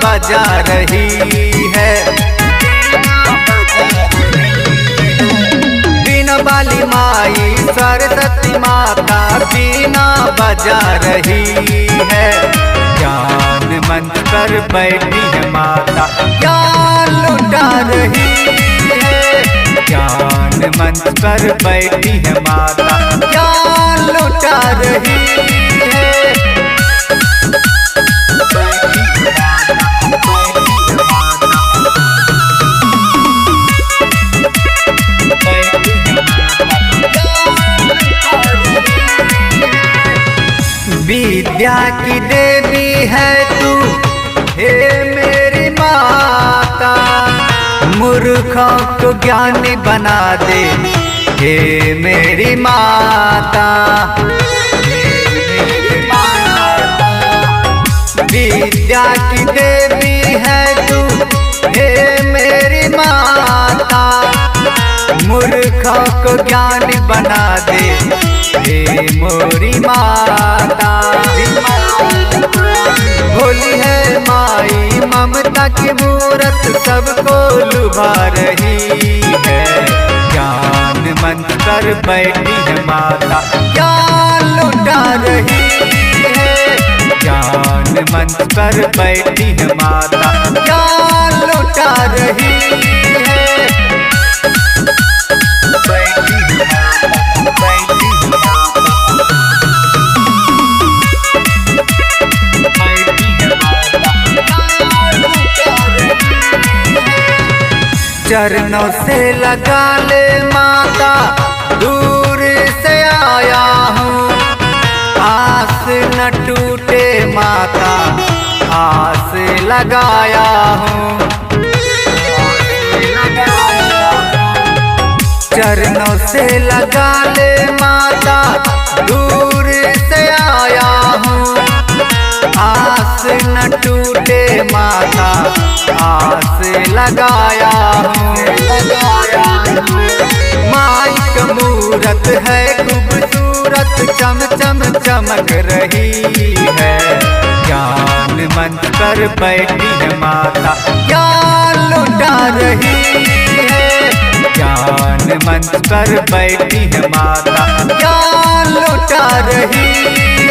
बजा रही है। बीना वाली माई सरस्वती माता बीना बजा रही है। ज्ञान मंच पर बैठी है माता ज्ञान लुटा रही है। ज्ञान मंच पर बैठी है माता ज्ञान लुटा रही है। विद्या की देवी है तू हे मेरी माता, मूर्खों को ज्ञानी बना दे हे मेरी माता। विद्या की देवी है तू हे मेरी माता, मूर्खों को ज्ञानी बना दे हे मोरी माता। भोली है माई ममता की मूरत सबको लुभा रही है। ज्ञान मंच पर बैठी है माता ज्ञान लुटा रही है। ज्ञान मंच पर बैठी है माता ज्ञान लुटा रही है। चरणों से लगा ले माता दूर से आया हूँ, आस न टूटे माता आस लगाया हूँ। चरणों से लगा ले माता दूर से आया हूँ, आस न टूटे माता आस लगाया हूँ। माई का मूरत है खूबसूरत चम चम चमक रही है। ज्ञान मंच पर बैठी है माता ज्ञान लुटा रही है। ज्ञान मंच पर बैठी है माता ज्ञान लुटा रही